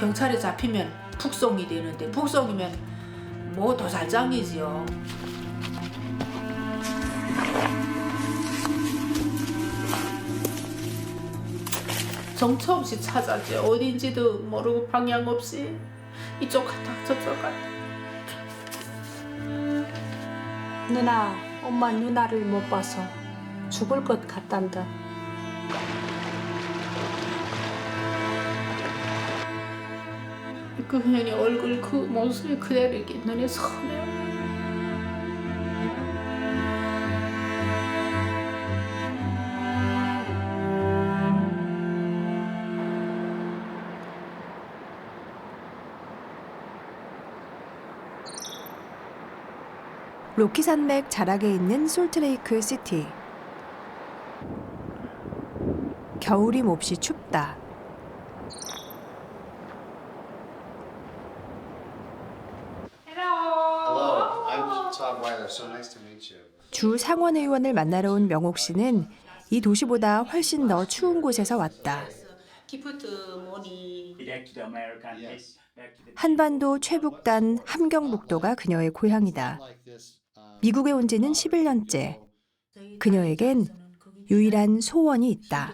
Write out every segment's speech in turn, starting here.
경찰에 잡히면 북송이 되는데 북송이면 뭐 도살장이지요. 정처 없이 찾았지. 어딘지도 모르고 방향 없이 이쪽 갔다 저쪽 갔다. 누나, 엄마 누나를 못 봐서 죽을 것 같단다. 그 그년의 얼굴 그 모습이 그대로 이렇게 눈에 선해요. 로키 산맥 자락에 있는 솔트레이크 시티. 겨울이 몹시 춥다. Hello, I'm Todd Weiler. So nice to meet you. 주 상원의원을 만나러 온 명옥 씨는 이 도시보다 훨씬 더 추운 곳에서 왔다. 한반도 최북단 함경북도가 그녀의 고향이다. 미국에 온 지는 11년째. 그녀에겐 유일한 소원이 있다.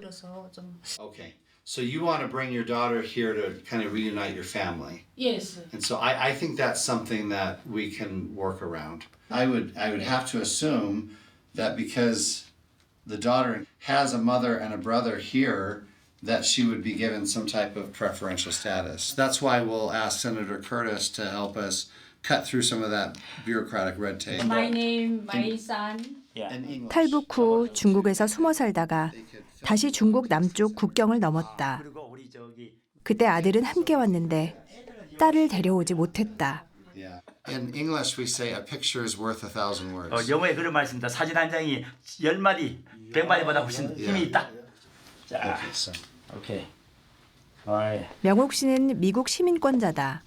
Okay, so you want to bring your daughter here to kind of reunite your family, Yes. and so I think that's something that we can work around. I would have to assume that because the daughter has a mother and a brother here, that she would be given some type of preferential status. That's why we'll ask Senator Curtis to help us cut through some of that bureaucratic red tape. My name, my son. In English. 탈북 후 중국에서 숨어 살다가 다시 중국 남쪽 국경을 넘었다. 그때 아들은 함께 왔는데 딸을 데려오지 못했다. Yeah. In English, we say a picture is worth 1,000 words. 영어에 그런 말이 있습니다. 사진 한 장이 10마디, 100마디보다 훨씬 힘이 있다. 자, Okay, so. 오케이. 어이. 명옥 씨는 미국 시민권자다.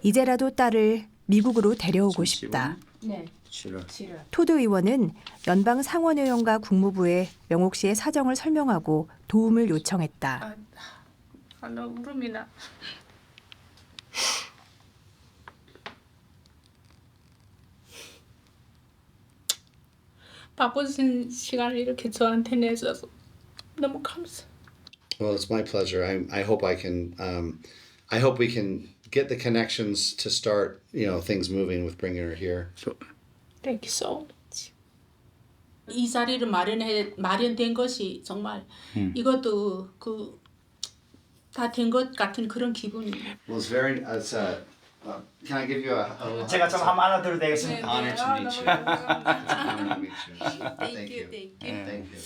이제라도 딸을 미국으로 데려오고 싶다. 네, 싫어. 싫어. 토드 의원은 연방 상원의원과 국무부에 명옥 씨의 사정을 설명하고 도움을 요청했다. 나 울음이 나. 바쁘신 시간을 이렇게 저한테 내줘서 너무 감사. Well, it's my pleasure. I hope I can. I hope we can get the connections to start, things moving with bringing her here. Thank you so much. 이 자리를 마련된 것이 정말 이것도 다 된 것 같은 그런 기분이에요. Well, it's very. Can I give you a 제가 좀 한번 안아드려도 되겠습니다. honor to meet you? Honor to meet you. Thank you. Thank you.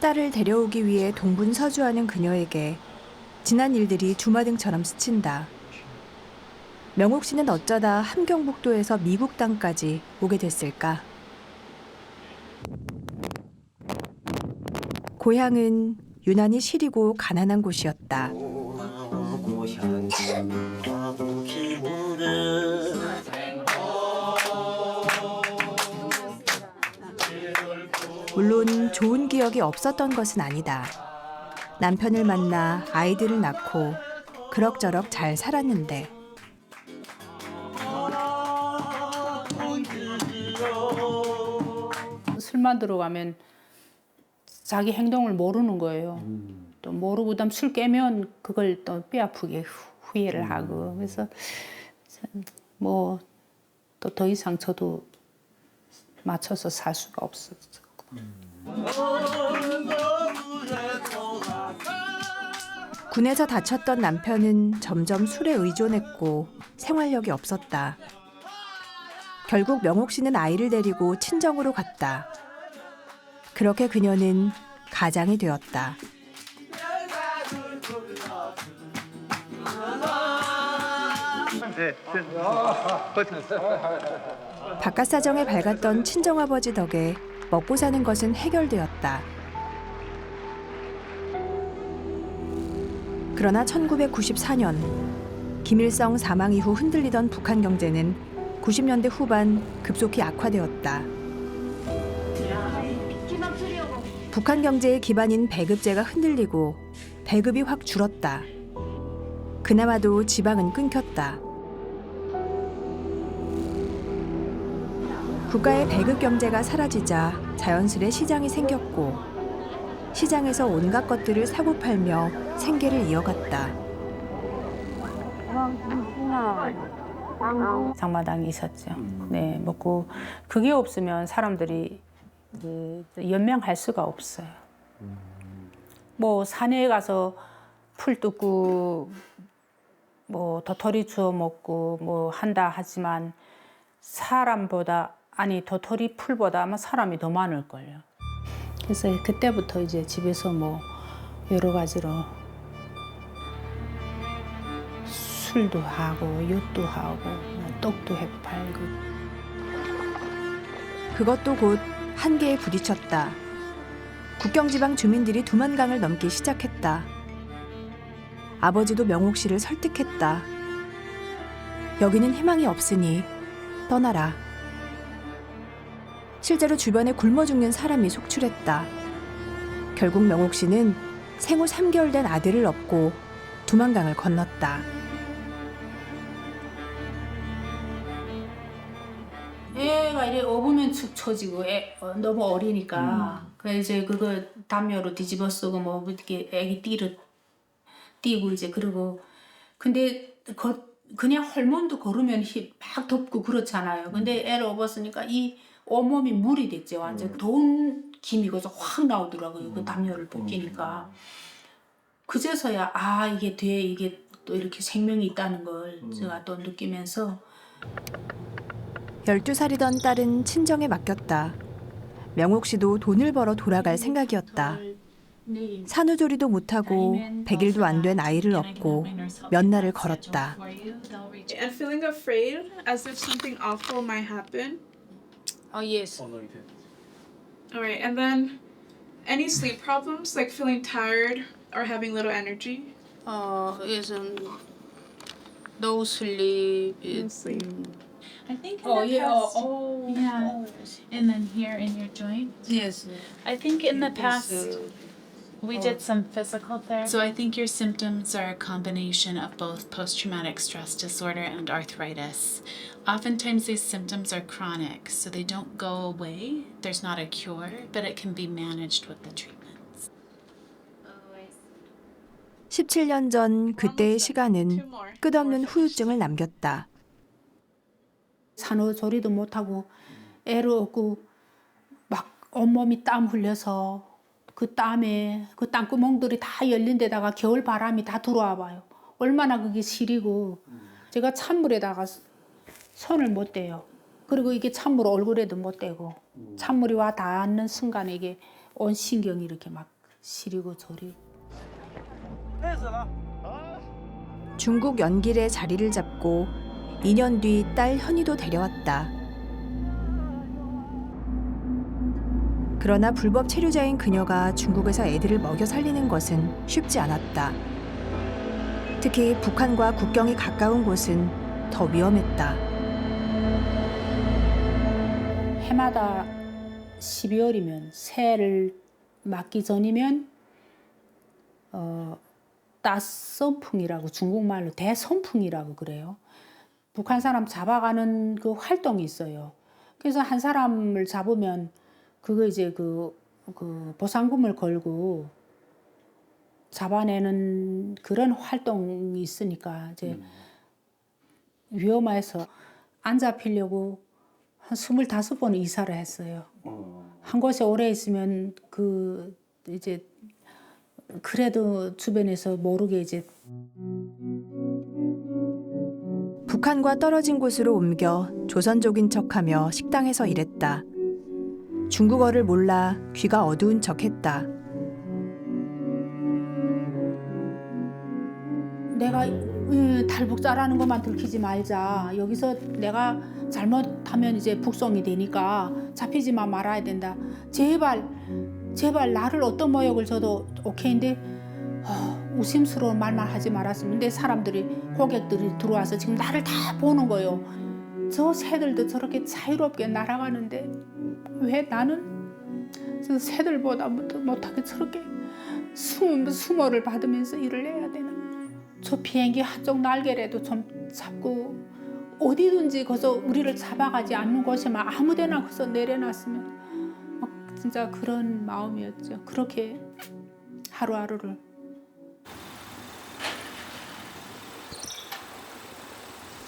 딸을 데려오기 위해 동분서주하는 그녀에게 지난 일들이 주마등처럼 스친다. 명옥 씨는 어쩌다 함경북도에서 미국 땅까지 오게 됐을까? 고향은 유난히 시리고 가난한 곳이었다. 물론 좋은 기억이 없었던 것은 아니다. 남편을 만나 아이들을 낳고 그럭저럭 잘 살았는데 술만 들어가면 자기 행동을 모르는 거예요. 또 모르고 그다음 술 깨면 그걸 또 뼈아프게 후회를 하고 그래서 뭐 또 더 이상 저도 맞춰서 살 수가 없었어요. 군에서 다쳤던 남편은 점점 술에 의존했고 생활력이 없었다. 결국 명옥 씨는 아이를 데리고 친정으로 갔다. 그렇게 그녀는 가장이 되었다. 바깥 사정에 밝았던 친정아버지 덕에 먹고 사는 것은 해결되었다. 그러나 1994년 김일성 사망 이후 흔들리던 북한 경제는 90년대 후반 급속히 악화되었다. 북한 경제의 기반인 배급제가 흔들리고 배급이 확 줄었다. 그나마도 지방은 끊겼다. 국가의 배급 경제가 사라지자 자연스레 시장이 생겼고 시장에서 온갖 것들을 사고 팔며 생계를 이어갔다. 장마당이 있었죠. 네, 먹고 그게 없으면 사람들이 연명할 수가 없어요. 뭐 산에 가서 풀 뜯고 뭐 도토리 주워 먹고 뭐 한다 하지만 도토리 풀보다 아마 사람이 더 많을 걸요. 그래서 그때부터 이제 집에서 뭐 여러 가지로 술도 하고 엿도 하고 떡도 해 팔고. 그것도 곧 한계에 부딪혔다. 국경지방 주민들이 두만강을 넘기 시작했다. 아버지도 명옥 씨를 설득했다. 여기는 희망이 없으니 떠나라. 실제로 주변에 굶어 죽는 사람이 속출했다. 결국 명옥 씨는 생후 3개월 된 아들을 업고 두만강을 건넜다. 애가 이래 업으면 축 처지고 너무 어리니까 그래서 이제 그거 담요로 뒤집어 쓰고 뭐 이렇게 애기 띠고 이제 그러고 근데 그냥 헐몬도 걸으면 막 덥고 그렇잖아요. 근데 애를 업었으니까 이 온몸이 물이 됐죠. 완전 더운 김이 거기서 확 나오더라고요. 그 담요를 벗기니까. 그제서야 이게 뒤에 이게 또 이렇게 생명이 있다는 걸 제가 또 느끼면서 12살이던 딸은 친정에 맡겼다. 명옥 씨도 돈을 벌어 돌아갈 생각이었다. 산후조리도 못하고 100일도 안 된 아이를 업고 몇 날을 걸었다. And feeling afraid as if something awful might happen. yes. Alright, and then any sleep problems like feeling tired or having little energy? is no sleep. I think in the past, yeah, and then here in your joint. Yes. I think in the past we did some physical therapy. So I think your symptoms are a combination of both post-traumatic stress disorder and arthritis. Oftentimes these symptoms are chronic, so they don't go away. There's not a cure, but it can be managed with the treatments. 17년 전 그때의 시간은 끝없는 후유증을 남겼다. 산후조리도 못하고 애를 얻고 막 온몸이 땀 흘려서 그 땀에 그 땀구멍들이 다 열린 데다가 겨울 바람이 다 들어와 봐요. 얼마나 그게 시리고 제가 찬물에다가 손을 못 대요. 그리고 이게 찬물 얼굴에도 못 대고 찬물이 와 닿는 순간에 이게 온 신경이 이렇게 막 시리고 저리고. 중국 연길에 자리를 잡고 2년 뒤 딸 현이도 데려왔다. 그러나 불법 체류자인 그녀가 중국에서 애들을 먹여 살리는 것은 쉽지 않았다. 특히 북한과 국경이 가까운 곳은 더 위험했다. 해마다 12월이면 새해를 맞기 전이면 따선풍이라고 중국말로 대선풍이라고 그래요. 북한 사람 잡아가는 그 활동이 있어요. 그래서 한 사람을 잡으면 그거 이제 그 보상금을 걸고 잡아내는 그런 활동이 있으니까 이제 위험해서 안 잡히려고 한 25번은 이사를 했어요. 한 곳에 오래 있으면 그 이제 그래도 주변에서 모르게 이제 북한과 떨어진 곳으로 옮겨 조선족인 척하며 식당에서 일했다. 중국어를 몰라 귀가 어두운 척했다. 내가 탈북자라는 것만 들키지 말자. 여기서 내가 잘못하면 이제 북송이 되니까 잡히지만 말아야 된다. 제발 나를 어떤 모욕을 줘도 오케이인데 우심스러운 말만 하지 말았으면. 근데 고객들이 들어와서 지금 나를 다 보는 거예요. 저 새들도 저렇게 자유롭게 날아가는데 왜 나는 저 새들보다 못하게 저렇게 수모를 받으면서 일을 해야 되나. 저 비행기 한쪽 날개라도 좀 잡고 어디든지 거기서 우리를 잡아가지 않는 곳에만 아무데나 거기서 내려놨으면 막 진짜 그런 마음이었죠. 그렇게 하루하루를.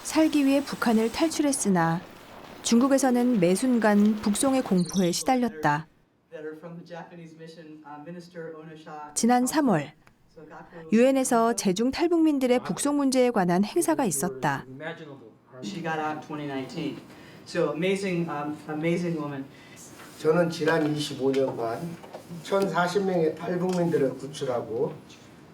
살기 위해 북한을 탈출했으나 중국에서는 매 순간 북송의 공포에 시달렸다. 지난 3월 유엔에서 제중 탈북민들의 북송 문제에 관한 행사가 있었다. She got out in 2019. So amazing woman. 저는 지난 25년간 1,040명의 탈북민들을 구출하고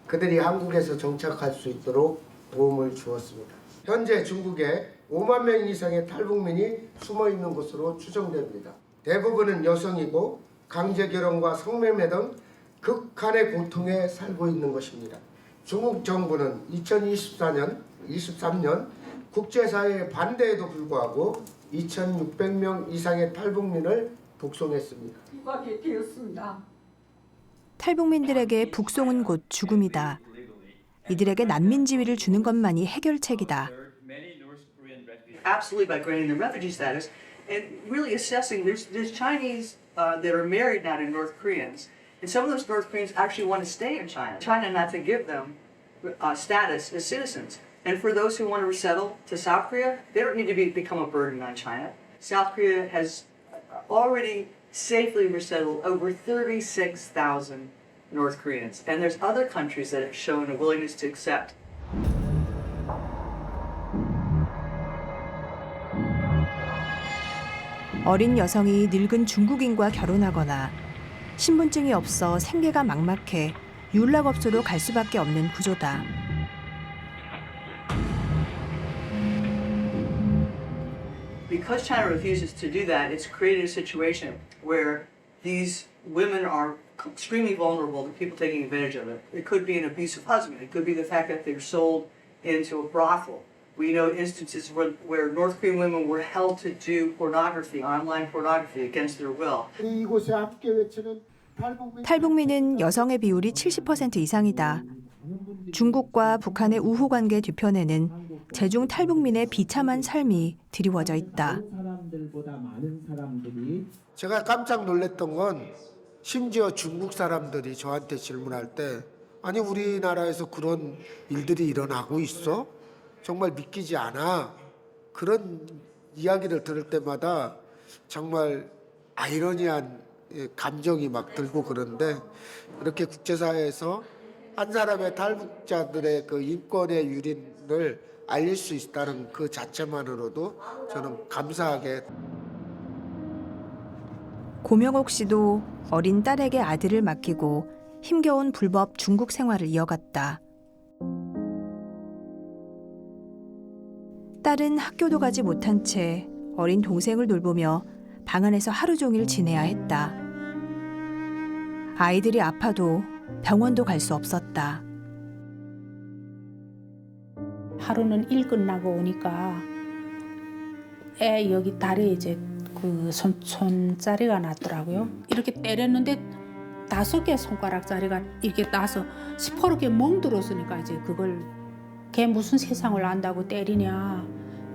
그들이 한국에서 정착할 수 있도록 도움을 주었습니다. 현재 중국에 5만 명 이상의 탈북민이 숨어 있는 것으로 추정됩니다. 대부분은 여성이고 강제 결혼과 성매매 등 극한의 고통에 살고 있는 것입니다. 중국 정부는 2023년 국제사회의 반대에도 불구하고 2,600명 이상의 탈북민을 북송했습니다. 탈북민들에게 북송은 곧 죽음이다. 이들에게 난민 지위를 주는 것만이 해결책이다. Absolutely, by granting them refugee status and really assessing. There's Chinese that are married now to North Koreans, and some of those North Koreans actually want to stay in China. China not to give them status as citizens. And for those who want to resettle to South Korea, they don't need to become a burden on China. South Korea has already safely resettled over 36,000 North Koreans. And there's other countries that have shown a willingness to accept. 어린 여성이 늙은 중국인과 결혼하거나 신분증이 없어 생계가 막막해 윤락업소로 갈 수밖에 없는 구조다. Because China refuses to do that, it's created a situation where these women are extremely vulnerable to people taking advantage of it. It could be an abusive husband. It could be the fact that they're sold into a brothel. We know instances where North Korean women were held to do pornography, online pornography, against their will. 이곳에 함께 외치는 탈북민은 여성의 비율이 70% 이상이다. 중국과 북한의 우호 관계 뒤편에는 제중 탈북민의 비참한 삶이 드리워져 있다. 제가 깜짝 놀랐던 건 심지어 중국 사람들이 저한테 질문할 때 아니 우리나라에서 그런 일들이 일어나고 있어? 정말 믿기지 않아. 그런 이야기를 들을 때마다 정말 아이러니한 감정이 막 들고 그런데 이렇게 국제사회에서 한 사람의 탈북자들의 그 인권의 유린을 알릴 수 있다는 그 자체만으로도 저는 감사하게. 고명옥 씨도 어린 딸에게 아들을 맡기고 힘겨운 불법 중국 생활을 이어갔다. 딸은 학교도 가지 못한 채 어린 동생을 돌보며 방 안에서 하루 종일 지내야 했다. 아이들이 아파도 병원도 갈 수 없었다. 하루는 일 끝나고 오니까 애 여기 다리에 이제 그 손자리가 났더라고요. 이렇게 때렸는데 5개 손가락짜리가 이렇게 나서 시퍼렇게 멍들었으니까 이제 그걸 걔 무슨 세상을 안다고 때리냐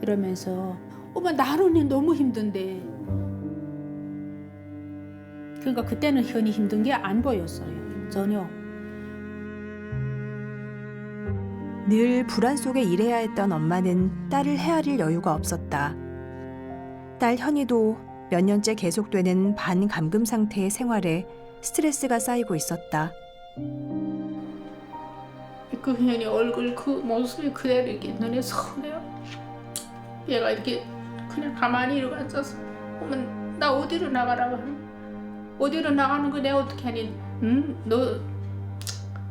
이러면서 엄마 나는 너무 힘든데. 그러니까 그때는 현이 힘든 게 안 보였어요. 전혀. 늘 불안 속에 일해야 했던 엄마는 딸을 헤아릴 여유가 없었다. 딸 현이도 몇 년째 계속되는 반감금 상태의 생활에 스트레스가 쌓이고 있었다. 그 현이 얼굴 그 모습이 그대로 이렇게 눈에 선해요. 얘가 이렇게 그냥 가만히 이러고 앉아서 보면 나 어디로 나가라고 하는 어디로 나가는 거 내가 어떻게 하니? 응? 너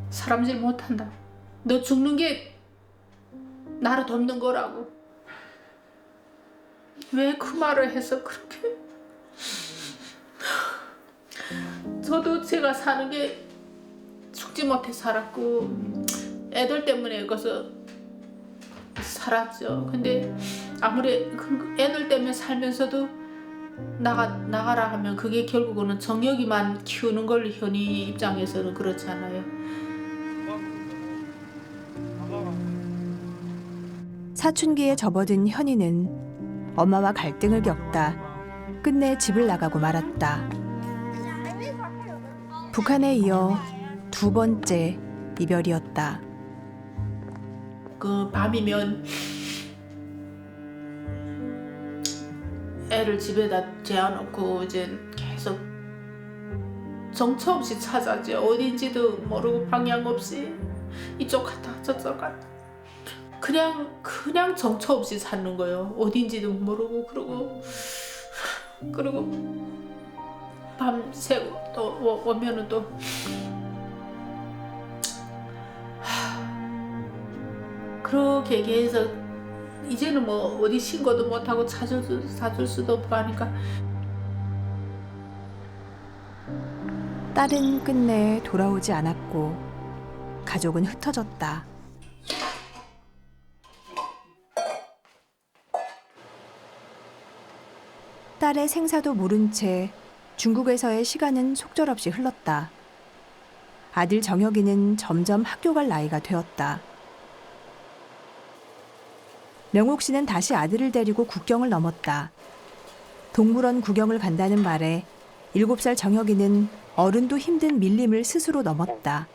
사람질 못한다. 너 죽는 게 나를 돕는 거라고. 왜 그 말을 해서 그렇게? 저도 제가 사는 게 죽지 못해 살았고 애들 때문에 거기서 살았죠. 근데 아무리 애들 때문에 살면서도 나가라 하면 그게 결국은 정혁이만 키우는 걸 현이 입장에서는 그렇잖아요. 사춘기에 접어든 현이는 엄마와 갈등을 겪다 끝내 집을 나가고 말았다. 북한에 이어 두 번째 이별이었다. 그 밤이면 애를 집에다 재워놓고 이제 계속 정처 없이 찾아지. 어딘지도 모르고 방향 없이 이쪽 갔다 저쪽 갔다. 그냥 정처 없이 찾는 거예요. 어딘지도 모르고 그리고 밤새고 또 오면은 또 그렇게 얘기해서 이제는 뭐 어디 신고도 못하고 사줄 수도 없고 하니까 딸은 끝내 돌아오지 않았고 가족은 흩어졌다. 딸의 생사도 모른 채 중국에서의 시간은 속절없이 흘렀다. 아들 정혁이는 점점 학교 갈 나이가 되었다. 명옥 씨는 다시 아들을 데리고 국경을 넘었다. 동물원 구경을 간다는 말에 7살 정혁이는 어른도 힘든 밀림을 스스로 넘었다.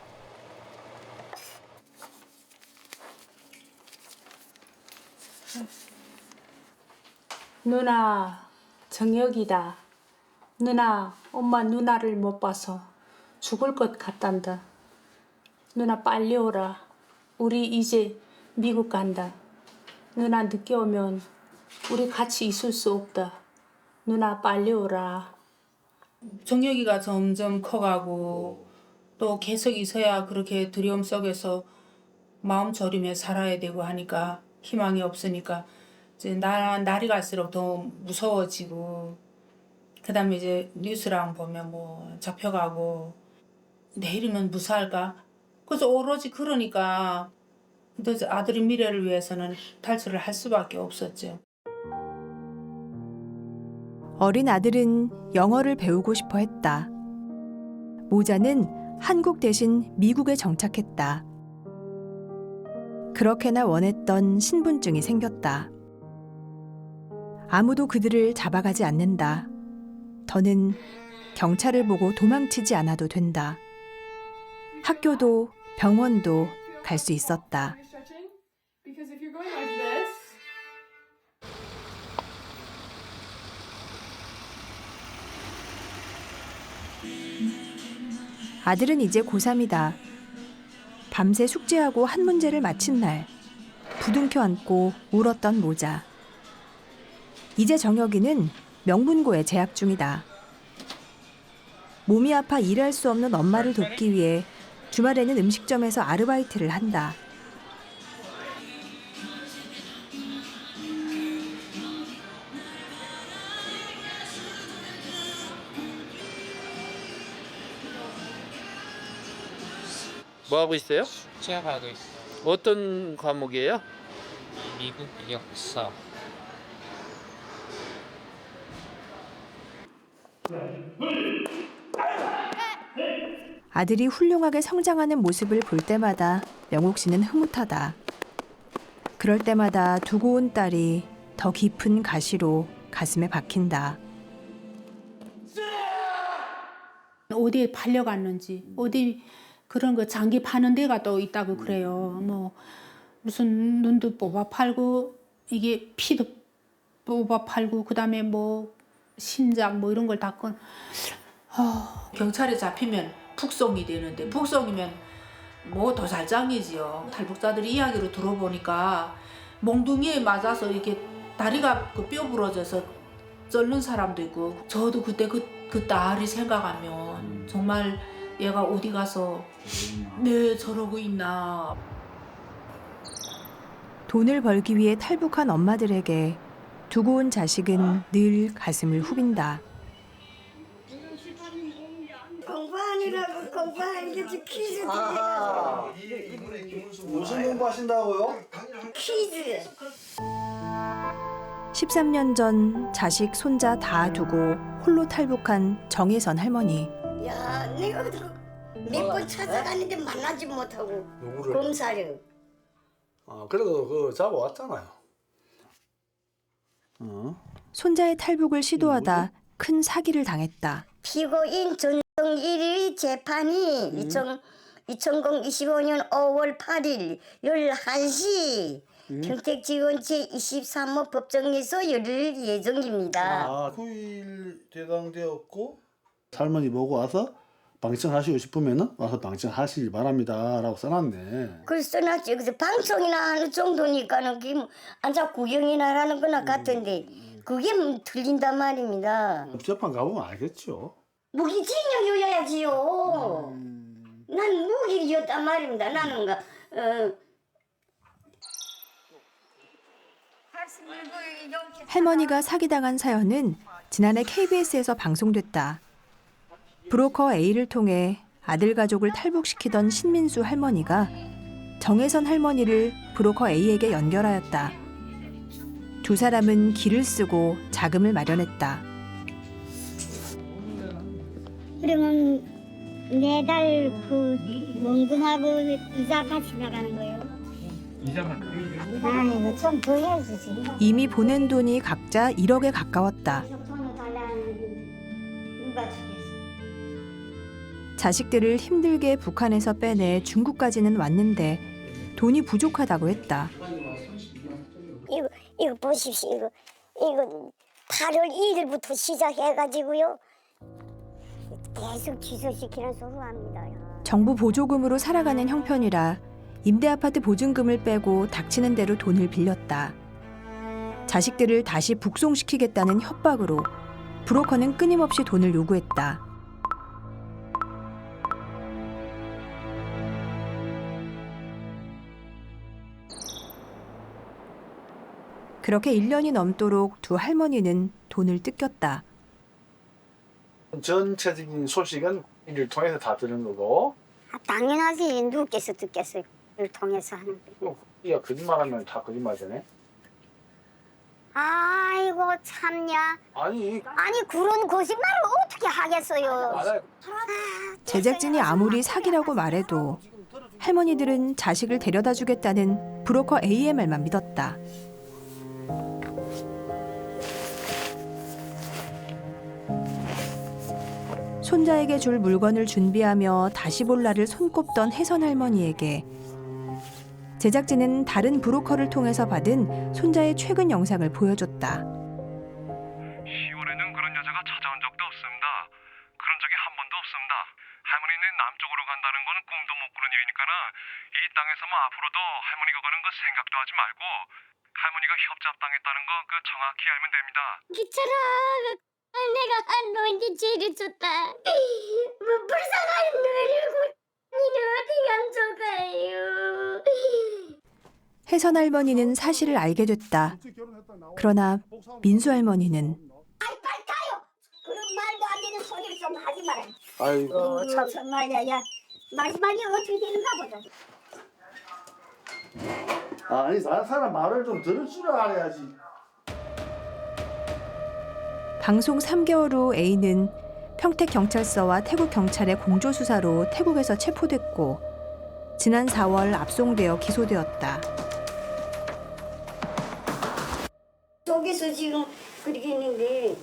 누나, 정혁이다. 누나, 엄마 누나를 못 봐서 죽을 것 같단다. 누나 빨리 오라. 우리 이제 미국 간다. 누나 늦게 오면 우리 같이 있을 수 없다. 누나 빨리 오라. 정혁이가 점점 커가고 또 계속 있어야 그렇게 두려움 속에서 마음 졸이며 살아야 되고 하니까 희망이 없으니까 이제 날이 갈수록 더 무서워지고 그다음에 이제 뉴스랑 보면 뭐 잡혀가고 내일이면 무사할까? 그래서 오로지 그러니까 아들의 미래를 위해서는 탈출을 할 수밖에 없었죠. 어린 아들은 영어를 배우고 싶어 했다. 모자는 한국 대신 미국에 정착했다. 그렇게나 원했던 신분증이 생겼다. 아무도 그들을 잡아가지 않는다. 더는 경찰을 보고 도망치지 않아도 된다. 학교도 병원도 갈 수 있었다. 아들은 이제 고3이다. 밤새 숙제하고 한 문제를 마친 날 부둥켜 안고 울었던 모자. 이제 정혁이는 명문고에 재학 중이다. 몸이 아파 일할 수 없는 엄마를 돕기 위해 주말에는 음식점에서 아르바이트를 한다. 뭐 하고 있어요? 취업하고 있어. 어떤 과목이에요? 미국 역사. 아들이 훌륭하게 성장하는 모습을 볼 때마다 명옥 씨는 흐뭇하다. 그럴 때마다 두고 온 딸이 더 깊은 가시로 가슴에 박힌다. 어디에 팔려갔는지 어디 그런 거 장기 파는 데가 또 있다고 그래요. 뭐 무슨 눈도 뽑아 팔고 이게 피도 뽑아 팔고 그다음에 뭐 신장 뭐 이런 걸 다 건. 경찰에 잡히면 북송이 되는데 북송이면 뭐 도살장이지요. 탈북자들이 이야기로 들어보니까 몽둥이에 맞아서 이렇게 다리가 그 뼈 부러져서 쩔는 사람도 있고 저도 그때 그 딸이 생각하면 정말 얘가 어디 가서 네 저러고 있나. 돈을 벌기 위해 탈북한 엄마들에게 두고 온 자식은 늘 가슴을 후빈다. 공부하느라고 공부하는데 퀴즈 무슨 공부하신다고요? 퀴즈. 13년 전 자식, 손자 다 두고 홀로 탈북한 정혜선 할머니. 야, 내가 몇 번 찾아가는데 만나지 못하고 누구를? 검사를. 그래도 그 잡아왔잖아요. 손자의 탈북을 시도하다 큰 사기를 당했다. 피고인 전정일의 재판이 2025년 5월 8일 11시 평택지원 제23호 법정에서 열릴 예정입니다. 9일 대강되었고 할머니 보고 와서 방청하시고 싶으면 와서 방청하시기 바랍니다 라고 써놨네. 그래서 써놨지. 그래서 방송이나 하는 정도니까는 그게 뭐 앉아 구경이나 하는 거나 같은데 그게 틀린단 말입니다. 재판 가보면 알겠죠. 무기징역이어야지요. 난 무기였단 말입니다. 나는 할머니가 사기당한 사연은 지난해 KBS에서 방송됐다. 브로커 A를 통해 아들 가족을 탈북시키던 신민수 할머니가 정혜선 할머니를 브로커 A에게 연결하였다. 두 사람은 길을 쓰고 자금을 마련했다. 그러면 매달 그 원금하고 이자 같이 나가는 거예요? 아이고 좀 더 해주지. 이미 보낸 돈이 각자 1억에 가까웠다. 돈을 달라는 누가 주겠어? 자식들을 힘들게 북한에서 빼내 중국까지는 왔는데 돈이 부족하다고 했다. 이거 보십시오. 이거 8월 2일부터 시작해가지고요. 계속 취소시키는 소리 합니다. 정부 보조금으로 살아가는 형편이라 임대아파트 보증금을 빼고 닥치는 대로 돈을 빌렸다. 자식들을 다시 북송시키겠다는 협박으로 브로커는 끊임없이 돈을 요구했다. 그렇게 1년이 넘도록 두 할머니는 돈을 뜯겼다. 전체적인 소식은 이를 통해서 다 들은 거고. 당연하지. 누구께서 듣겠어요. 이를 통해서 하는 거. 이가 거짓말하면 다 거짓말 되네. 아이고 참냐. 아니 그런 거짓말을 어떻게 하겠어요. 제작진이 아무리 사기라고 말해도 할머니들은 자식을 데려다 주겠다는 브로커 A의 말만 믿었다. 손자에게 줄 물건을 준비하며 다시 볼 날을 손꼽던 혜선 할머니에게 제작진은 다른 브로커를 통해서 받은 손자의 최근 영상을 보여줬다. 10월에는 그런 여자가 찾아온 적도 없습니다. 그런 적이 한 번도 없습니다. 할머니는 남쪽으로 간다는 거는 꿈도 못 꾸는 일이니까는 이 땅에서 뭐 앞으로도 할머니가 가는 거 생각도 하지 말고 할머니가 협잡당했다는 거 그 정확히 알면 됩니다. 기차라. 내가 한 너한테 죄를 졌다. 뭐 불쌍한 너를 니는 어디 감춰가요. 혜선 할머니는 사실을 알게 됐다. 그러나 민수 할머니는 빨리 가요. 그런 말도 안 되는 소리를 좀 하지 마라. 아이고. 참 말이야. 야. 마지막에 어떻게 되는가 보자. 아니 다른 사람 말을 좀 들을 줄 알아야지. 방송 3개월 후 A는 평택경찰서와 태국경찰의 공조수사로 태국에서 체포됐고 지난 4월 압송되어 기소되었다. 속에서 지금 그렇게 했는데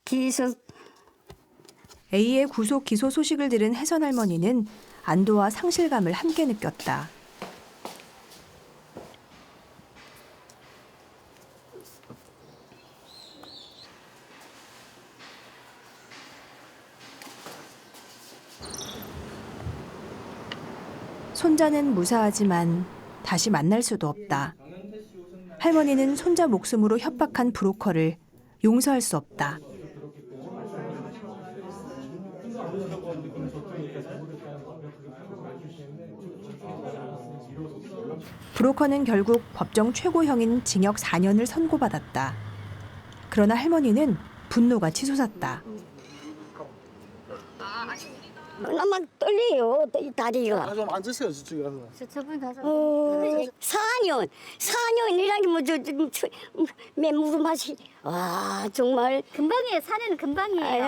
계속 A의 구속 기소 소식을 들은 혜선 할머니는 안도와 상실감을 함께 느꼈다. 손자는 무사하지만 다시 만날 수도 없다. 할머니는 손자 목숨으로 협박한 브로커를 용서할 수 없다. 브로커는 결국 법정 최고형인 징역 4년을 선고받았다. 그러나 할머니는 분노가 치솟았다. 나만 떨려요, 이 다리가. 좀 앉으세요, 저쪽에 가서. 4년이라는 게 무슨 맛이. 와, 정말. 금방이에요. 사내는 금방이에요.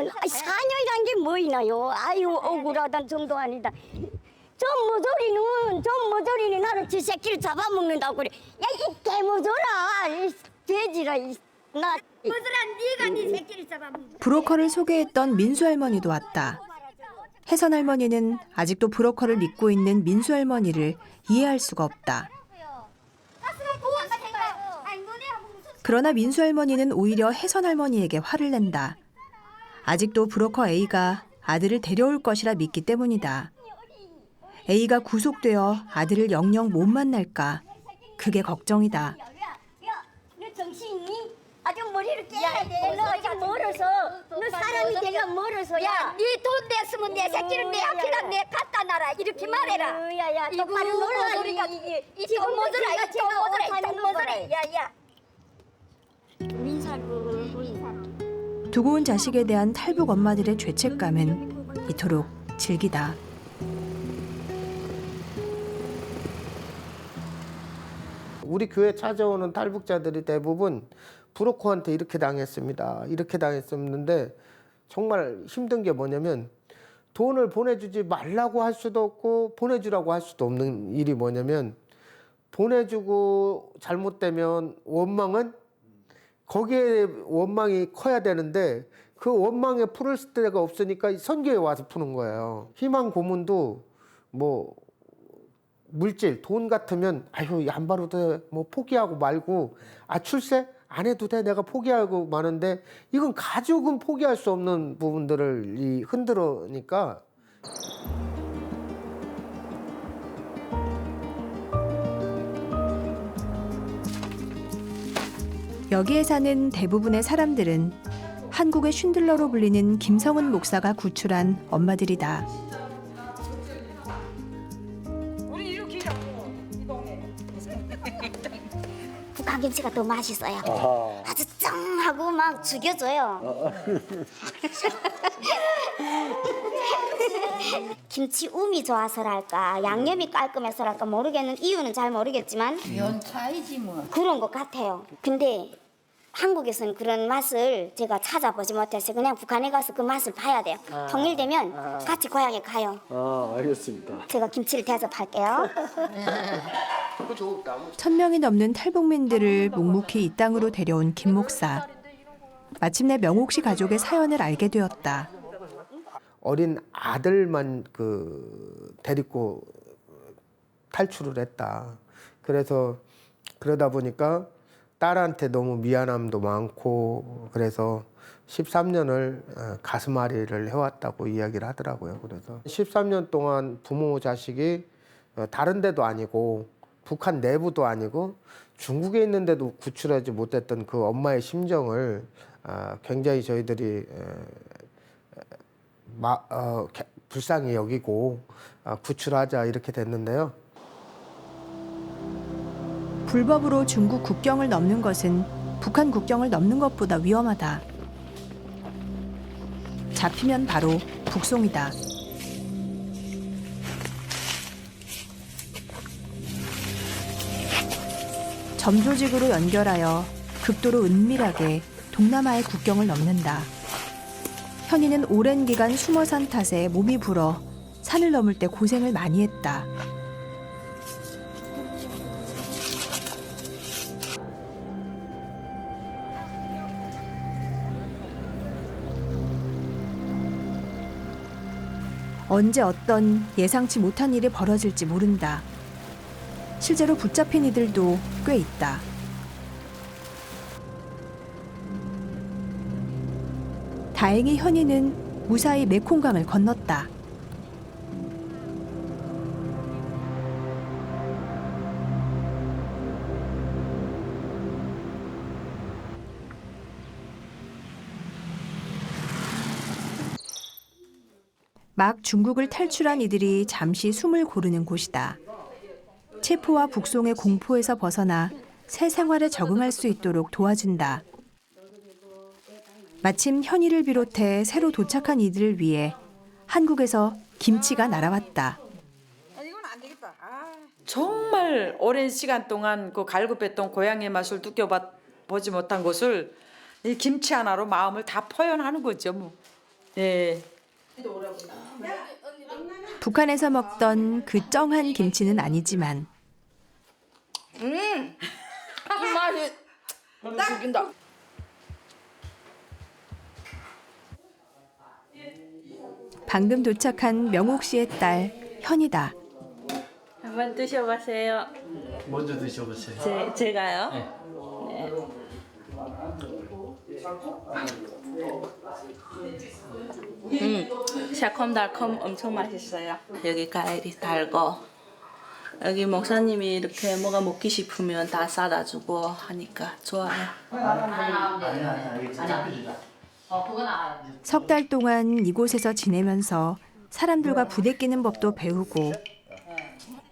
아유, 4년이라는 게 뭐 있나요? 아유, 억울하단 정도 아니다. 저 모조리는 나를 지 새끼를 잡아먹는다고 그래. 야, 이 개모조라, 이 돼지라, 나. 모조라, 네가 네 새끼를 잡아먹는다. 브로커를 소개했던 민수 할머니도 왔다. 혜선 할머니는 아직도 브로커를 믿고 있는 민수 할머니를 이해할 수가 없다. 그러나 민수 할머니는 오히려 혜선 할머니에게 화를 낸다. 아직도 브로커 A가 아들을 데려올 것이라 믿기 때문이다. A가 구속되어 아들을 영영 못 만날까, 그게 걱정이다. 너 정신이 아주 머리를 깨야 돼. 너 아직 멀어서. 너 사람이 되려 멀어서. 야, 네 돈 냈으면 내 새끼를 내 앞에다 내 갖다 놔라. 이렇게 말해라. 야야, 똑바로 놀라. 모조리가 지금 모조라, 이거 지금 모조라, 똥 모조라. 야야. 두고 온 자식에 대한 탈북 엄마들의 죄책감은 이토록 질기다. 우리 교회 찾아오는 탈북자들이 대부분 브로커한테 이렇게 당했습니다. 이렇게 당했었는데 정말 힘든 게 뭐냐면 돈을 보내주지 말라고 할 수도 없고 보내주라고 할 수도 없는 일이 뭐냐면 보내주고 잘못되면 원망은 거기에 원망이 커야 되는데 그 원망에 풀을 데가 없으니까 선교에 와서 푸는 거예요. 희망 고문도 뭐 물질, 돈 같으면 아유 안 봐도 돼, 뭐 포기하고 말고 출세 안 해도 돼, 내가 포기하고 마는데 이건 가족은 포기할 수 없는 부분들을 흔들으니까. 여기에 사는 대부분의 사람들은 한국의 쉰들러로 불리는 김성은 목사가 구출한 엄마들이다. 북한 김치가 더 맛있어요. 아주 짱하고 막 죽여줘요. 김치 um이 좋아서랄까 양념이 깔끔해서랄까 모르겠는 이유는 잘 모르겠지만 연차이지 뭐. 그런 것 같아요. 근데 한국에서는 그런 맛을 제가 찾아보지 못해서 그냥 북한에 가서 그 맛을 봐야 돼요. 통일되면 같이 고향에 가요. 알겠습니다. 제가 김치를 대접할게요. 1000명이 넘는 탈북민들을 묵묵히 이 땅으로 데려온 김 목사. 마침내 명옥 씨 가족의 사연을 알게 되었다. 어린 아들만 데리고 탈출을 했다. 그래서 그러다 보니까 딸한테 너무 미안함도 많고 그래서 13년을 가슴앓이를 해왔다고 이야기를 하더라고요. 그래서 13년 동안 부모 자식이 다른 데도 아니고 북한 내부도 아니고 중국에 있는데도 구출하지 못했던 그 엄마의 심정을 굉장히 저희들이 불쌍히 여기고 구출하자 이렇게 됐는데요. 불법으로 중국 국경을 넘는 것은 북한 국경을 넘는 것보다 위험하다. 잡히면 바로 북송이다. 점조직으로 연결하여 극도로 은밀하게 동남아의 국경을 넘는다. 현이는 오랜 기간 숨어 산 탓에 몸이 불어 산을 넘을 때 고생을 많이 했다. 언제 어떤 예상치 못한 일이 벌어질지 모른다. 실제로 붙잡힌 이들도 꽤 있다. 다행히 현이는 무사히 메콩강을 건넜다. 막 중국을 탈출한 이들이 잠시 숨을 고르는 곳이다. 체포와 북송의 공포에서 벗어나 새 생활에 적응할 수 있도록 도와준다. 마침 현이를 비롯해 새로 도착한 이들을 위해 한국에서 김치가 날아왔다. 정말 오랜 시간 동안 그 갈급했던 고향의 맛을 느껴보지 못한 것을 이 김치 하나로 마음을 다 표현하는 거죠. 뭐. 예. 북한에서 먹던 그 쩡한 김치는 아니지만 맛이 딱 죽인다. 방금 도착한 명옥 씨의 딸 현이다. 한번 드셔보세요. 먼저 드셔보세요. 제가요? 네. 새콤달콤 엄청 맛있어요. 여기 과일이 달고 여기 목사님이 이렇게 뭐가 먹기 싶으면 다 싸다 주고 하니까 좋아요. 석 달 동안 이곳에서 지내면서 사람들과 부대끼는 법도 배우고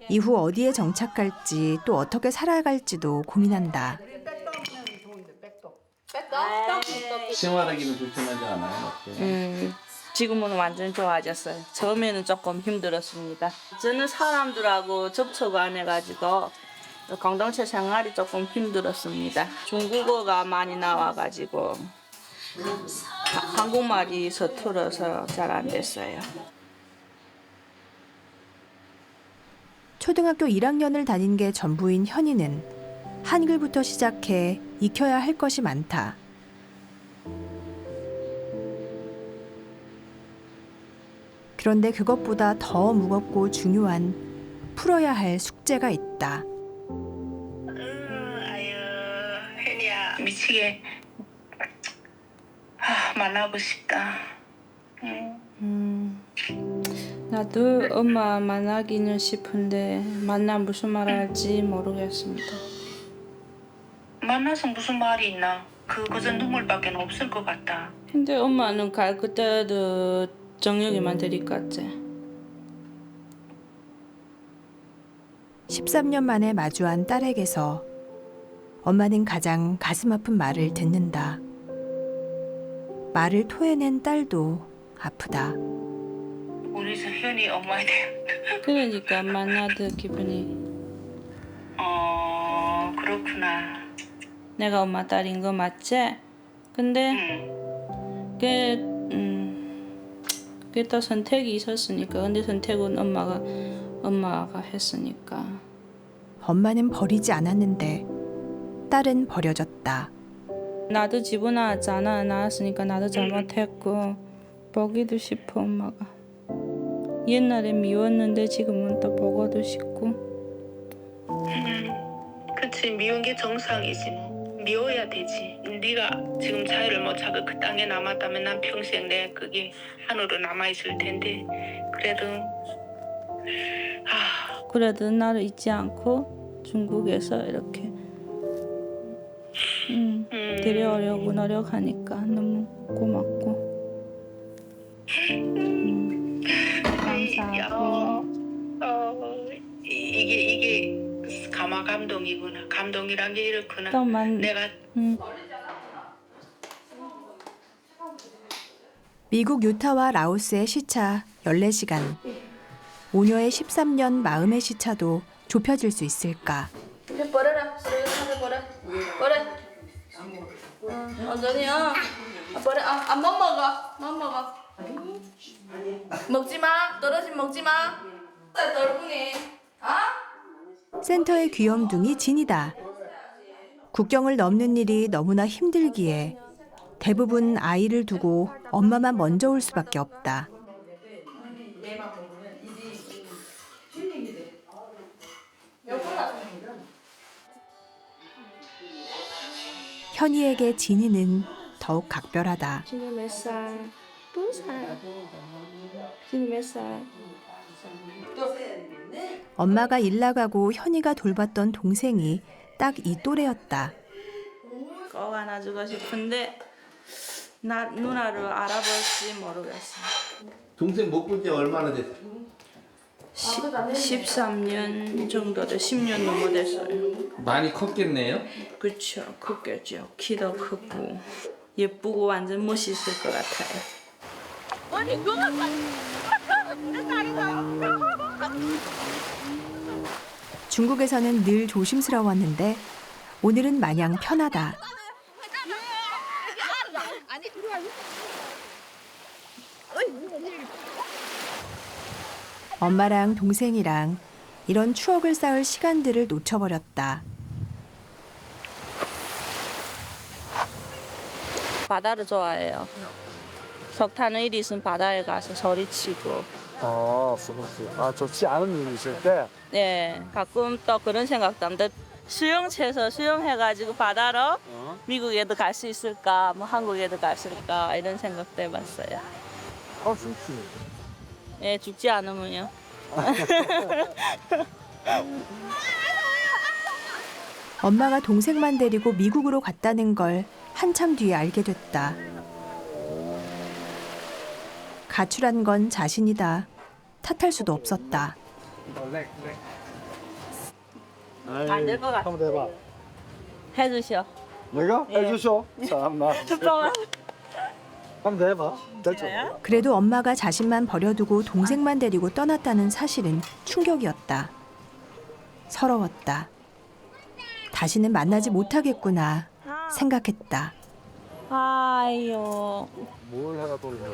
이후 어디에 정착할지 또 어떻게 살아갈지도 고민한다. 생활하기는 불편하지 않아요? 지금은 완전 좋아졌어요. 처음에는 조금 힘들었습니다. 저는 사람들하고 접촉 안 해가지고 공동체 생활이 조금 힘들었습니다. 중국어가 많이 나와가지고 한국말이 서툴어서 잘 안 됐어요. 초등학교 1학년을 다닌 게 전부인 현이는 한글부터 시작해 익혀야 할 것이 많다. 그런데 그것보다 더 무겁고 중요한 풀어야 할 숙제가 있다. 혜리야 미치게 만나고 싶다. 나도 엄마 만나기는 싶은데 만나 무슨 말 할지 모르겠습니다. 만나서 무슨 말이 있나? 그저 눈물밖에 없을 것 같다. 근데 엄마는 갈 그때도 저녁에만 데리고 갔지. 13년 만에 마주한 딸에게서 엄마는 가장 가슴 아픈 말을 듣는다. 말을 토해낸 딸도 아프다. 우리 집 현이 엄마에 대한. 그러니까 만나도 기분이. 그렇구나. 내가 엄마 딸인 거 맞지? 근데 그게 또 선택이 있었으니까. 근데 선택은 엄마가 했으니까. 엄마는 버리지 않았는데 딸은 버려졌다. 나도 집을 나왔잖아. 나왔으니까 나도 잘못했고 보기도 싶어 엄마가. 옛날에 미웠는데 지금은 또 보고도 싶고. 그치 미운 게 정상이지 뭐. 미워야 되지. 네가 지금 자유를 못 찾고 그 땅에 남았다면 난 평생 내 그게 한으로 남아있을 텐데 그래도 나를 잊지 않고 중국에서 이렇게 데려오려고 노력하니까 너무 고맙고 감사하고. 이게 가마 감동이구나. 감동이란 게 이렇구나. 내가 미국 유타와 라오스의 시차 14시간. 오녀의 13년 마음의 시차도 좁혀질 수 있을까? 버려라. 버려. 언제니야? 버려. 못 먹어. 먹지 마. 떨어지면 먹지 마. 떨구니. 센터의 귀염둥이 진이다. 국경을 넘는 일이 너무나 힘들기에 대부분 아이를 두고 엄마만 먼저 올 수밖에 없다. 현이에게 진이는 더욱 각별하다. 진이 몇 살? 2살. 진이 몇 살? 엄마가 일 나가고 현이가 돌봤던 동생이 딱 이 또래였다. 꼭 안아주고 싶은데 나 누나를 알아볼지 모르겠어. 동생 못 본 지 얼마나 됐어요? 13년 정도 돼. 10년 넘어 됐어요. 많이 컸겠네요? 그쵸, 크겠죠. 키도 크고 예쁘고 완전 멋있을 것 같아요. 아니, 누가 중국에서는 늘 조심스러웠는데 오늘은 마냥 편하다. 엄마랑 동생이랑 이런 추억을 쌓을 시간들을 놓쳐버렸다. 바다를 좋아해요. 석 타는 일이 있으면 바다에 가서 소리치고. 좋지 않은 일이 있을 때? 네, 가끔 또 그런 생각도 합니다. 수영채에서 수영해가지고 바다로 미국에도 갈 수 있을까, 뭐 한국에도 갈 수 있을까 이런 생각도 해봤어요. 좋지. 예, 죽지 않으면요. 엄마가 동생만 데리고 미국으로 갔다는 걸 한참 뒤에 알게 됐다. 가출한 건 자신이다. 탓할 수도 없었다. 안 될 것 같아. 한번 해봐. 해주셔. 내가? 예. 해주셔. 참나. 잠깐만. 한번 해봐. 될지. 그래도 엄마가 자신만 버려두고 동생만 데리고 떠났다는 사실은 충격이었다. 서러웠다. 다시는 만나지 못하겠구나 생각했다. 아유. 뭘 해가 돌려?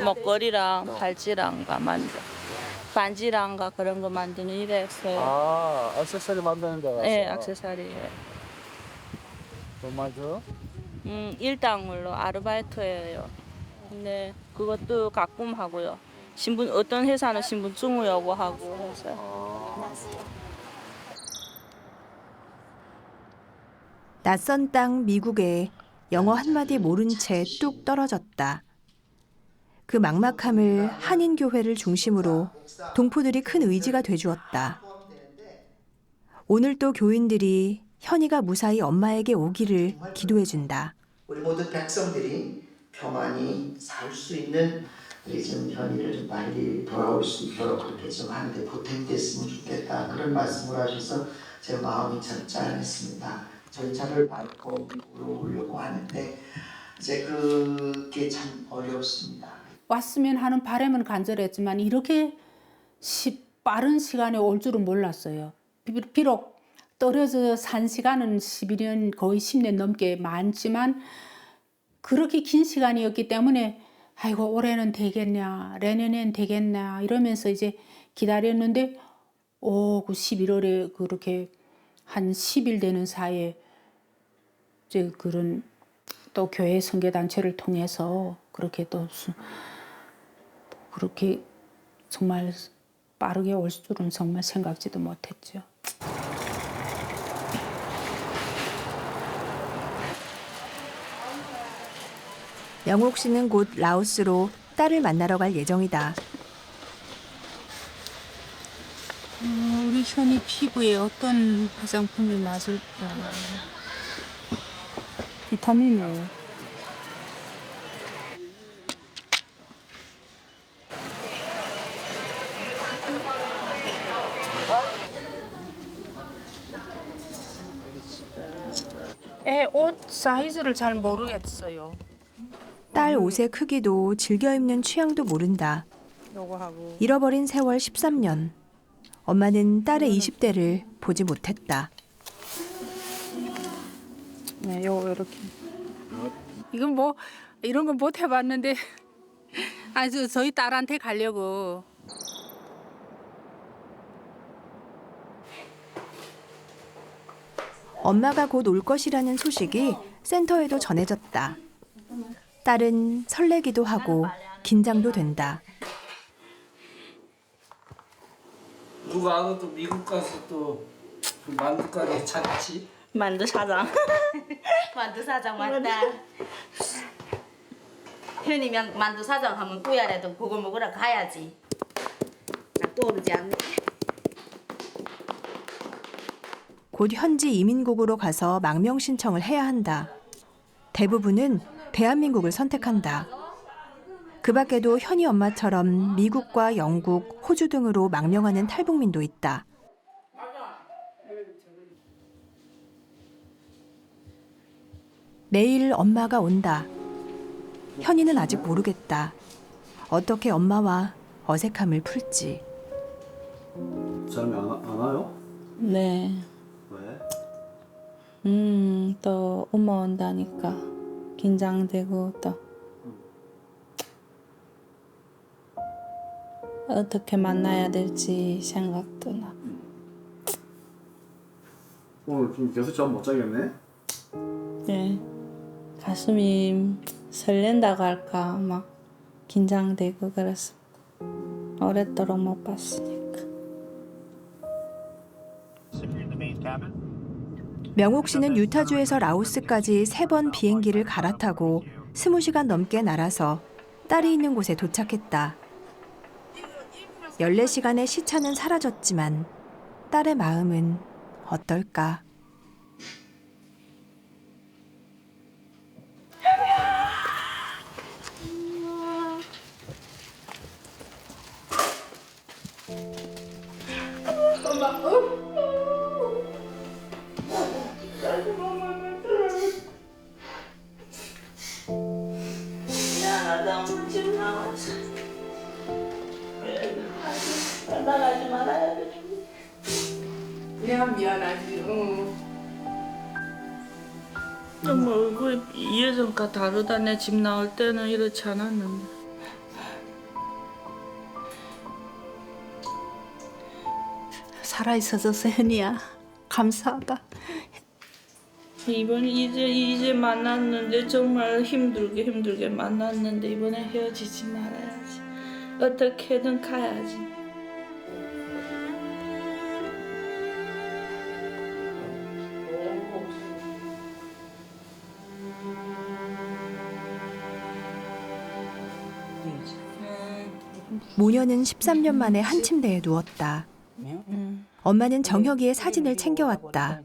먹거리랑 팔찌랑가 반지랑가 그런 거 만드는 일을 했어요. 액세서리 만드는 데 가서? 네, 액세서리. 돈 많이 줘? 일당으로 아르바이트예요. 근데 그것도 가끔 하고요. 어떤 회사는 신분증을 요구하고 해서. 낯선 땅 미국에 영어 한마디 모른 채 뚝 떨어졌다. 그 막막함을 한인교회를 중심으로 동포들이 큰 의지가 돼주었다. 오늘 또 교인들이 현이가 무사히 엄마에게 오기를 기도해준다. 우리 모두 백성들이 평안히 살 수 있는 우리 좀 현이를 좀 빨리 돌아올 수 있도록 그렇게 좀 하는데 보탬됐으면 좋겠다. 그런 말씀을 하셔서 제 마음이 참 짠했습니다. 절차를 밟고 미국으로 오려고 하는데 이제 그게 참 어렵습니다. 왔으면 하는 바람은 간절했지만 이렇게 빠른 시간에 올 줄은 몰랐어요. 비록 떨어져 산 시간은 11년 거의 10년 넘게 많지만 그렇게 긴 시간이었기 때문에 아이고 올해는 되겠냐 내년엔 되겠냐 이러면서 이제 기다렸는데 그 11월에 그렇게 한 10일 되는 사이에 이제 그런 또 교회 선교단체를 통해서 그렇게 또 그렇게 정말 빠르게 올 줄은 정말 생각지도 못했죠. 영옥 씨는 곧 라오스로 딸을 만나러 갈 예정이다. 우리 현이 피부에 어떤 화장품이 맞을까? 비타민이에요. 애 옷 사이즈를 잘 모르겠어요. 딸 옷의 크기도 즐겨 입는 취향도 모른다. 요거 하고. 잃어버린 세월 13년. 엄마는 딸의 20대를 보지 못했다. 네, 요거 이렇게. 이건 뭐 이런 건 못 해봤는데 아주 저희 딸한테 가려고. 엄마가 곧 올 것이라는 소식이 센터에도 전해졌다. 딸은 설레기도 하고 긴장도 된다. 누가 알아도 또 미국 가서 또 만두 가게 찾지? 만두 사장. 만두 사장 맞다. 현이면 만두 사장 하면 꾸야라도 그거 먹으러 가야지. 나 떠오르지 않네. 곧 현지 이민국으로 가서 망명 신청을 해야 한다. 대부분은 대한민국을 선택한다. 그 밖에도 현이 엄마처럼 미국과 영국, 호주 등으로 망명하는 탈북민도 있다. 내일 엄마가 온다. 현이는 아직 모르겠다. 어떻게 엄마와 어색함을 풀지. 잠이 안 와요? 네. 왜? 또 엄마 온다니까 긴장되고 또 어떻게 만나야 될지 생각도 나. 오늘 좀 계속 잠 못 자겠네? 네. 가슴이 설렌다고 할까 막 긴장되고 그랬어. 오랫도록 못 봤으니까. 명옥 씨는 유타주에서 라오스까지 3번 비행기를 갈아타고 20시간 넘게 날아서 딸이 있는 곳에 도착했다. 14시간의 시차는 사라졌지만 딸의 마음은 어떨까? 미안하다. 울지 마. 나가지 말아야 돼. 미안하지. 엄마 얼굴이 예전과 다르다. 내 집 나올 때는 이렇지 않았는데. 살아있어서 현이야. 감사하다. 이번 이제 만났는데 정말 힘들게 만났는데 이번에 헤어지지 말아야지. 어떻게든 가야지. 모녀는 13년 만에 한 침대에 누웠다. 엄마는 정혁이의 사진을 챙겨왔다.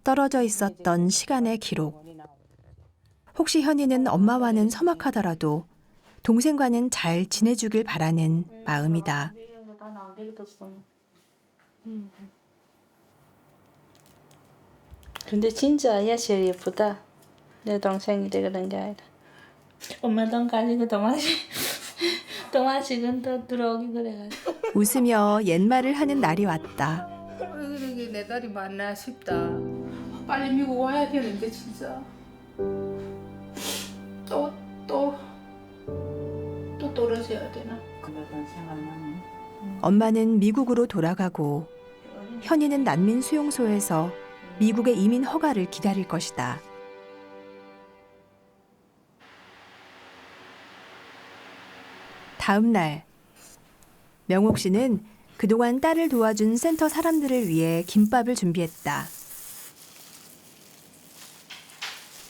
떨어져 있었던 시간의 기록. 혹시 현이는 엄마와는 서먹하더라도 동생과는 잘 지내주길 바라는 마음이다. 근데 진짜 얘 제일 예쁘다. 내 동생이 그런 게 아니라. 엄마 돈 가지고 동화식은 더 들어오기 그래가지고. 웃으며 옛말을 하는 날이 왔다. 그러게 내 딸이 만나 싶다. 빨리 미국 와야 되는데 진짜. 또 떨어져야 되나? 엄마는 미국으로 돌아가고 현이는 난민 수용소에서 미국의 이민 허가를 기다릴 것이다. 다음 날 명옥 씨는 그동안 딸을 도와준 센터 사람들을 위해 김밥을 준비했다.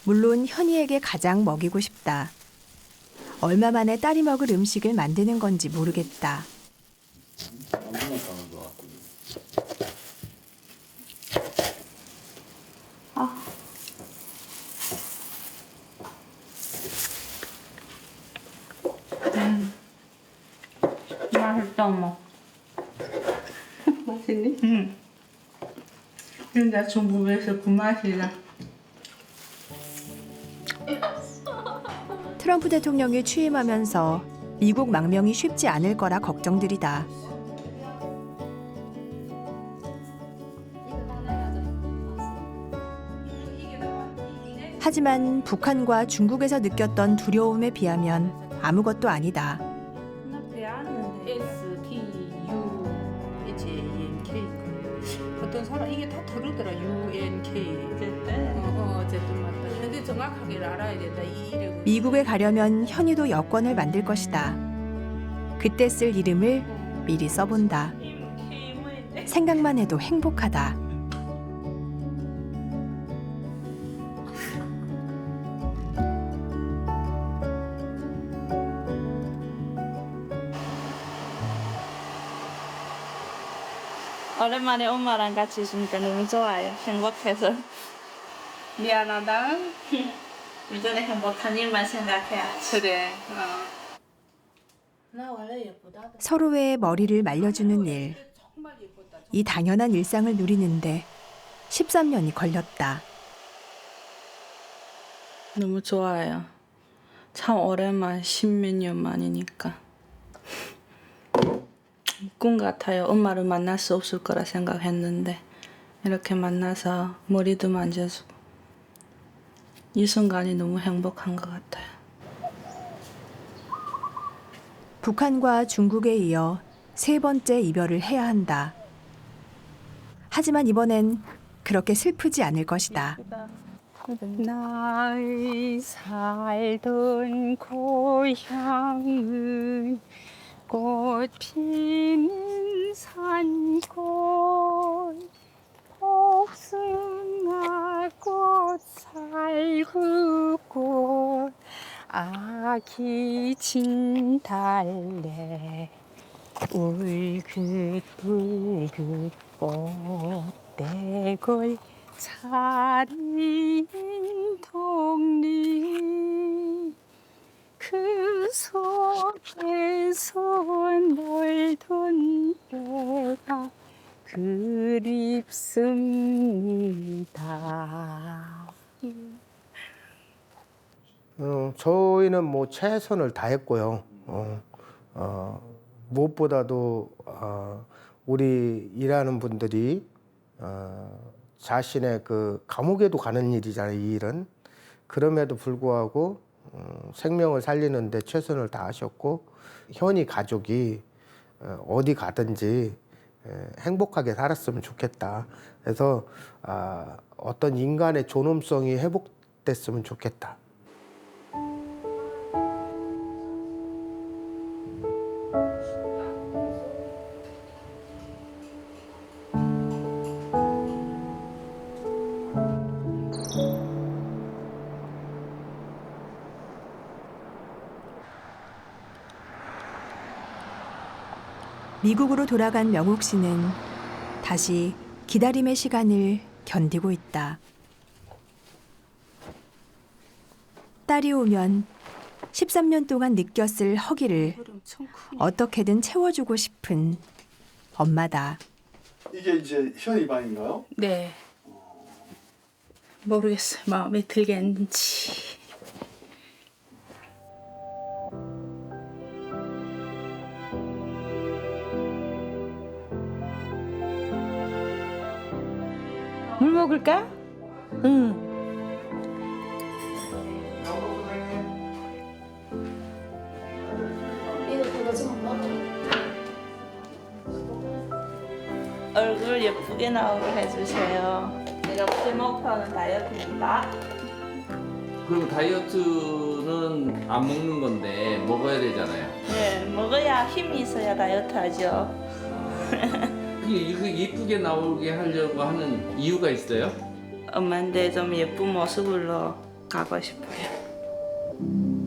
물론 현이에게 가장 먹이고 싶다. 얼마 만에 딸이 먹을 음식을 만드는 건지 모르겠다. 맛있다 엄마. 맛있니? 응. 진짜 중국에서 그 맛이야. 트럼프 대통령이 취임하면서 미국 망명이 쉽지 않을 거라 걱정들이다. 하지만 북한과 중국에서 느꼈던 두려움에 비하면 아무것도 아니다. 어떤 사람 이게 다 다르더라. UNK. 어쨌든 맞다. 근데 정확하게 알아야 된다. 이 이름을. 미국에 가려면 현이도 여권을 만들 것이다. 그때 쓸 이름을 미리 써본다. 생각만 해도 행복하다. 오랜만에 엄마랑 같이 있으니까 너무 좋아요. 행복해서. 미안하다. 이전에 행복한 일만 생각해야지. 그래. 나 원래 예쁘다. 서로의 머리를 말려주는 일. 이 당연한 일상을 누리는데 13년이 걸렸다. 너무 좋아요. 참 오랜만, 십몇 년 만이니까. 꿈 같아요. 엄마를 만날 수 없을 거라 생각했는데 이렇게 만나서 머리도 만져주고 이 순간이 너무 행복한 것 같아요. 북한과 중국에 이어 3번째 이별을 해야 한다. 하지만 이번엔 그렇게 슬프지 않을 것이다. 나의 살던 고향은 꽃 피는 산골 복숭아꽃 살구꽃 아기 진달래 울긋불긋 꽃대골 차린 독리 그 속에서 놀던 때가 그립습니다. 저희는 뭐 최선을 다했고요. 무엇보다도 우리 일하는 분들이 자신의 그 감옥에도 가는 일이잖아요. 이 일은. 그럼에도 불구하고 생명을 살리는 데 최선을 다하셨고 현이 가족이 어디 가든지 행복하게 살았으면 좋겠다. 그래서 어떤 인간의 존엄성이 회복됐으면 좋겠다. 미국으로 돌아간 명옥 씨는 다시 기다림의 시간을 견디고 있다. 딸이 오면 13년 동안 느꼈을 허기를 어떻게든 채워주고 싶은 엄마다. 이게 이제 현이 방인가요? 네. 모르겠어요. 마음에 들겠는지. 물 먹을까? 응. 얼굴 예쁘게 나오게 해주세요. 제가 제 목표는 다이어트입니다. 그럼 다이어트는 안 먹는 건데 먹어야 되잖아요. 네, 먹어야 힘이 있어야 다이어트 하죠. 이거 예쁘게 나오게 하려고 하는 이유가 있어요? 엄마한테 좀 예쁜 모습으로 가고 싶어요.